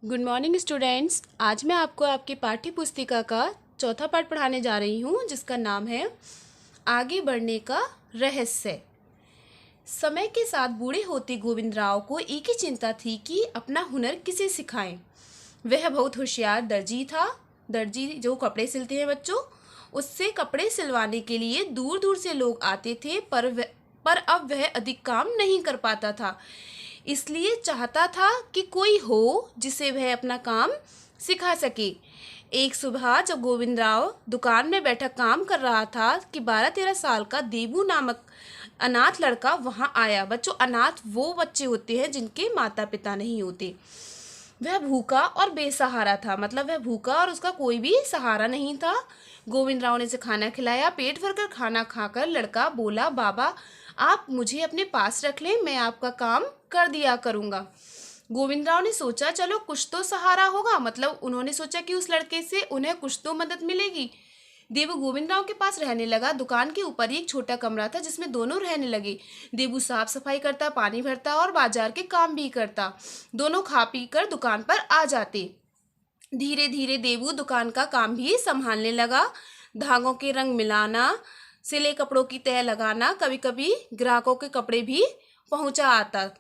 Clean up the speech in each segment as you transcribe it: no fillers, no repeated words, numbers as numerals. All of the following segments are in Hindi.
Good morning students. आज मैं आपको आपकी पाठ्य पुस्तिका का चौथा पाठ पढ़ाने जा रही हूँ, जिसका नाम है आगे बढ़ने का रहस्य। समय के साथ बूढ़े होते गोविंदराव को एक ही चिंता थी कि अपना हुनर किसे सिखाएं। वह बहुत होशियार दर्जी था। दर्जी जो कपड़े सिलते हैं बच्चों, उससे कपड़े सिलवाने के लिए दूर दूर से लोग आते थे, पर अब वह अधिक काम नहीं कर पाता था। इसलिए चाहता था कि कोई हो जिसे वह अपना काम सिखा सके। एक सुबह जब गोविंदराव दुकान में बैठा काम कर रहा था कि 12-13 साल का देबू नामक अनाथ लड़का वहां आया। बच्चों, अनाथ वो बच्चे होते हैं जिनके माता पिता नहीं होते। वह भूखा और बेसहारा था, मतलब वह भूखा और उसका कोई भी सहारा नहीं था। गोविंदराव ने उसे खाना खिलाया। पेट भरकर खाना खाकर लड़का बोला, बाबा आप मुझे अपने पास रख लें, मैं आपका काम कर दिया करूँगा। गोविंदराव ने सोचा चलो कुछ तो सहारा होगा, मतलब उन्होंने सोचा कि उस लड़के से उन्हें कुछ तो मदद मिलेगी। देबू गोविंदराव के पास रहने लगा। दुकान के ऊपर ही एक छोटा कमरा था जिसमें दोनों रहने लगे। देबू साफ सफाई करता, पानी भरता और बाजार के काम भी करता। दोनों खा पी कर दुकान पर आ जाते। धीरे धीरे देबू दुकान का काम भी संभालने लगा। धागों के रंग मिलाना, सिले कपड़ों की तह लगाना, कभी कभी ग्राहकों के कपड़े भी पहुंचा आता।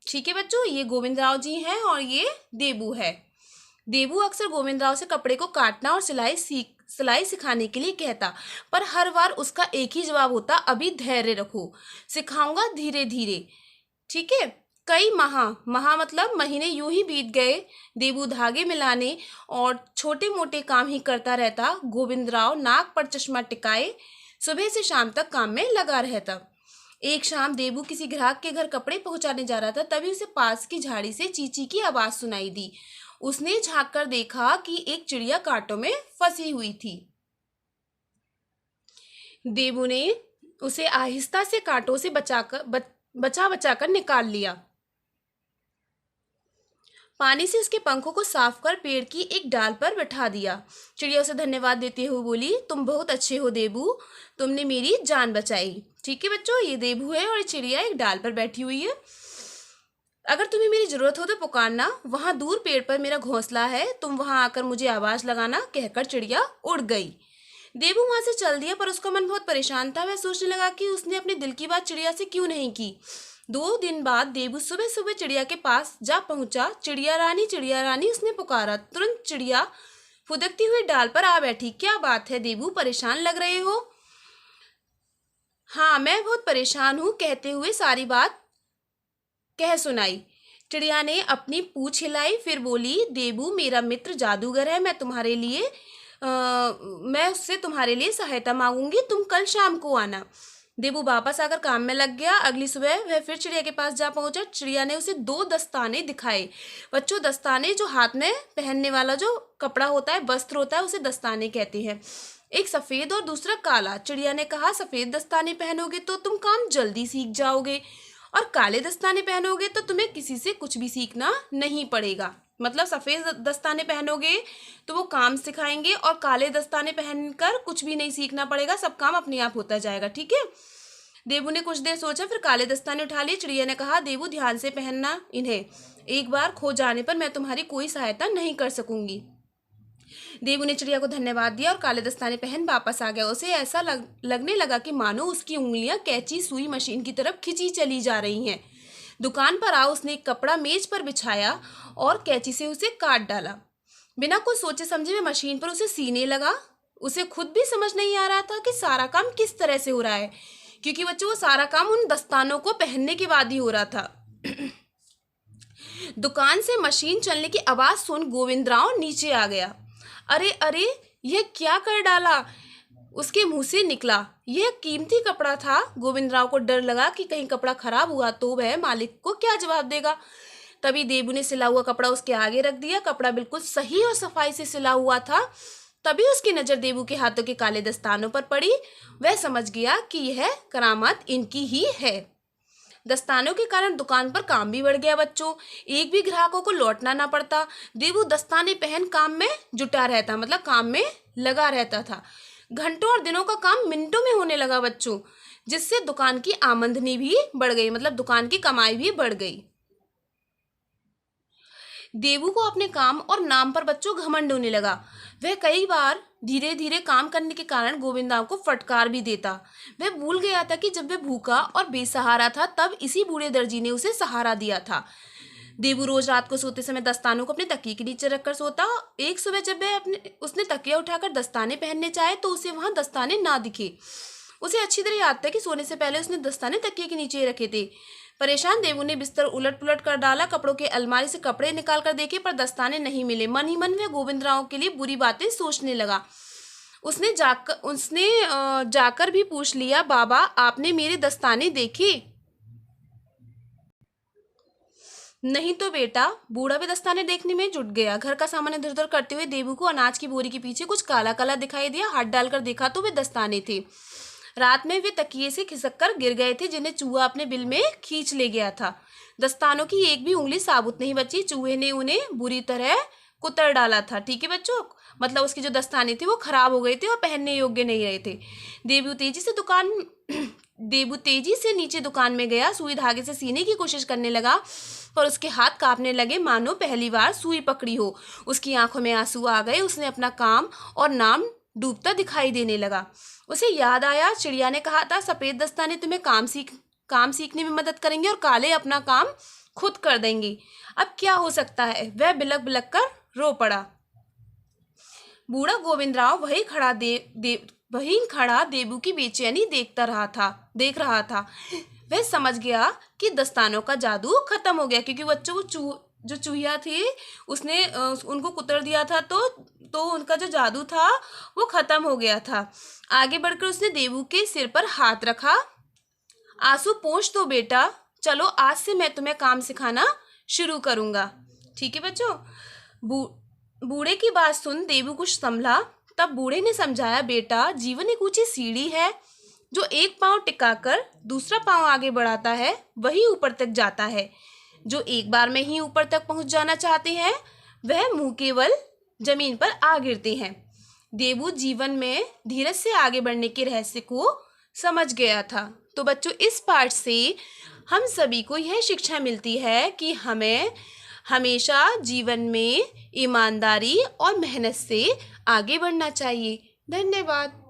ठीक है बच्चों, ये गोविंदराव जी हैं और ये देबू है। देबू अक्सर गोविंदराव से कपड़े को काटना और सिलाई सिखाने के लिए कहता, पर हर बार उसका एक ही जवाब होता, अभी धैर्य रखो, सिखाऊंगा धीरे धीरे। ठीक है। कई माह मतलब महीने यूं ही बीत गए। देबू धागे मिलाने और छोटे मोटे काम ही करता रहता। गोविंदराव नाक पर चश्मा टिकाए सुबह से शाम तक काम में लगा रहता। एक शाम देबू किसी ग्राहक के घर कपड़े पहुंचाने जा रहा था, तभी उसे पास की झाड़ी से चींची की आवाज सुनाई दी। उसने झांक कर देखा कि एक चिड़िया कांटों में फंसी हुई थी। देबू ने उसे आहिस्ता से कांटों से बचा बचाकर निकाल लिया। पानी से उसके पंखों को साफ कर पेड़ की एक डाल पर बैठा दिया। चिड़िया उसे धन्यवाद देते हुए बोली, तुम बहुत अच्छे हो देबू, तुमने मेरी जान बचाई। ठीक है बच्चों, ये देबू है और चिड़िया एक डाल पर बैठी हुई है। अगर तुम्हें मेरी जरूरत हो तो पुकारना, वहां दूर पेड़ पर मेरा घोंसला है, तुम वहां आकर मुझे आवाज लगाना। कहकर चिड़िया उड़ गई। देबू वहां से चल दिया, पर उसका मन बहुत परेशान था। वह सोचने लगा कि उसने अपने दिल की बात चिड़िया से क्यों नहीं की। 2 दिन बाद देबू सुबह सुबह चिड़िया के पास जा पहुंचा। चिड़िया रानी उसने पुकारा। तुरंत चिड़िया फुदकती हुई डाल पर आ बैठी। क्या बात है देबू, परेशान लग रहे हो? हाँ, मैं बहुत परेशान हूँ, कहते हुए सारी बात कह सुनाई। चिड़िया ने अपनी पूंछ हिलाई, फिर बोली, देबू मेरा मित्र जादूगर है, मैं उससे तुम्हारे लिए सहायता मांगूंगी, तुम कल शाम को आना। देबू वापस आकर काम में लग गया। अगली सुबह वह फिर चिड़िया के पास जा पहुंचा। चिड़िया ने उसे 2 दस्ताने दिखाए। बच्चों, दस्ताने जो हाथ में पहनने वाला जो कपड़ा होता है, वस्त्र होता है, उसे दस्ताने कहते हैं। एक सफेद और दूसरा काला। चिड़िया ने कहा, सफेद दस्ताने पहनोगे तो तुम काम जल्दी सीख जाओगे, और काले दस्ताने पहनोगे तो तुम्हें किसी से कुछ भी सीखना नहीं पड़ेगा। मतलब सफेद दस्ताने पहनोगे तो वो काम सिखाएंगे, और काले दस्ताने पहनकर कुछ भी नहीं सीखना पड़ेगा, सब काम अपने आप होता जाएगा। ठीक है। देबू ने कुछ देर सोचा, फिर काले दस्ताने उठा लिए। चिड़िया ने कहा, देबू ध्यान से पहनना इन्हें, एक बार खो जाने पर मैं तुम्हारी कोई सहायता नहीं कर सकूंगी। देबू ने चिड़िया को धन्यवाद दिया और काले दस्ताने पहन वापस आ गया। उसे ऐसा लगने लगा कि मानो उसकी उंगलियां कैंची सुई मशीन की तरफ खिंची चली जा रही हैं। दुकान पर आ उसने एक कपड़ा मेज पर बिछाया और कैंची से उसे काट डाला। बिना कुछ सोचे समझे वह मशीन पर उसे सीने लगा। उसे खुद भी समझ नहीं आ रहा था कि सारा काम किस तरह से हो रहा है, क्योंकि बच्चों वो सारा काम उन दस्तानों को पहनने के बाद ही हो रहा था। दुकान से मशीन चलने की आवाज सुन गोविंदराव नीचे आ गया। अरे अरे, यह क्या कर डाला, उसके मुंह से निकला। यह कीमती कपड़ा था। गोविंदराव को डर लगा कि कहीं कपड़ा खराब हुआ तो वह मालिक को क्या जवाब देगा। तभी देबू ने सिला हुआ कपड़ा उसके आगे रख दिया। कपड़ा बिल्कुल सही और सफाई से सिला हुआ था। तभी उसकी नजर देबू के हाथों के काले दस्तानों पर पड़ी। वह समझ गया कि यह करामत इनकी ही है। दस्तानों के कारण दुकान पर काम भी बढ़ गया। बच्चों, एक भी ग्राहकों को लौटना ना पड़ता। देबू दस्ताने पहन काम में जुटा रहता, मतलब काम में लगा रहता था। घंटों और दिनों का काम मिनटों में होने लगा बच्चों, जिससे दुकान की आमदनी भी बढ़ गई, मतलब दुकान की कमाई भी बढ़ गई। देवू को अपने काम और नाम पर बच्चों घमंड होने लगा। वह कई बार धीरे धीरे काम करने के कारण गोविंदराव को फटकार भी देता। वह भूल गया था कि जब वह भूखा और बेसहारा था तब इसी बूढ़े दर्जी ने उसे सहारा दिया था। देवू रोज रात को सोते समय दस्तानों को अपने तकिए के नीचे रखकर सोता। एक सुबह जब वह उसने तकिया उठाकर दस्ताने पहनने चाहे तो उसे वहां दस्ताने ना दिखे। उसे अच्छी तरह याद था कि सोने से पहले उसने दस्ताने तकिए के नीचे रखे थे। परेशान देवू ने बिस्तर उलट पुलट कर डाला, कपड़ों के अलमारी से कपड़े निकाल कर देखे पर दस्ताने नहीं मिले। मन ही मन वह गोविंदराव के लिए बुरी बातें सोचने लगा। उसने जाकर भी पूछ लिया, बाबा आपने मेरे दस्ताने देखे? नहीं तो बेटा। बूढ़ा भी दस्ताने देखने में जुट गया। घर का सामान इधर उधर करते हुए देवू को अनाज की बोरी के पीछे कुछ काला काला दिखाई दिया। हाथ डालकर देखा तो वे दस्ताने थे। रात में वे तकिए से खिसक कर गिर गए थे, जिन्हें चूहा अपने बिल में खींच ले गया था। दस्तानों की एक भी उंगली साबुत नहीं बची। चूहे ने उन्हें बुरी तरह कुतर डाला था। ठीक है बच्चों, मतलब उसके जो दस्ताने थे वो खराब हो गए थे और पहनने योग्य नहीं रहे थे। देवू तेजी से नीचे दुकान में गया। सुई धागे से सीने की कोशिश करने लगा पर उसके हाथ कांपने लगे मानो पहली बार सुई पकड़ी हो। उसकी आंखों में आंसू आ गए। उसने अपना काम और नाम डूबता दिखाई देने लगा। उसे याद आया, चिड़िया ने कहा था सफेद दस्ताने तुम्हें काम सीखने में मदद करेंगे और काले अपना काम खुद कर देंगे। अब क्या हो सकता है? वह बिलक बिलक कर रो पड़ा। बूढ़ा गोविंदराव वहीं खड़ा देवू की बेचैनी देख रहा था। वह समझ गया कि दस्तानों का जादू खत्म हो गया, क्योंकि बच्चों वो जो चूहिया थे उसने उनको कुतर दिया था, तो उनका जो जादू था वो खत्म हो गया था। आगे बढ़कर उसने देवू के सिर पर हाथ रखा। आंसू पोंछ दो बेटा, चलो आज से मैं तुम्हें काम सिखाना शुरू करूंगा। ठीक है बच्चों। बूढ़े की बात सुन देवू कुछ संभला। तब बूढ़े ने समझाया, बेटा जीवन एक ऊंची सीढ़ी है। जो एक पांव टिकाकर दूसरा पांव आगे बढ़ाता है वही ऊपर तक जाता है। जो एक बार में ही ऊपर तक पहुंच जाना चाहते हैं वह मुंह केवल जमीन पर आ गिरते हैं। देवू जीवन में धीरज से आगे बढ़ने के रहस्य को समझ गया था। तो बच्चों, इस पाठ से हम सभी को यह शिक्षा मिलती है कि हमें हमेशा जीवन में ईमानदारी और मेहनत से आगे बढ़ना चाहिए। धन्यवाद।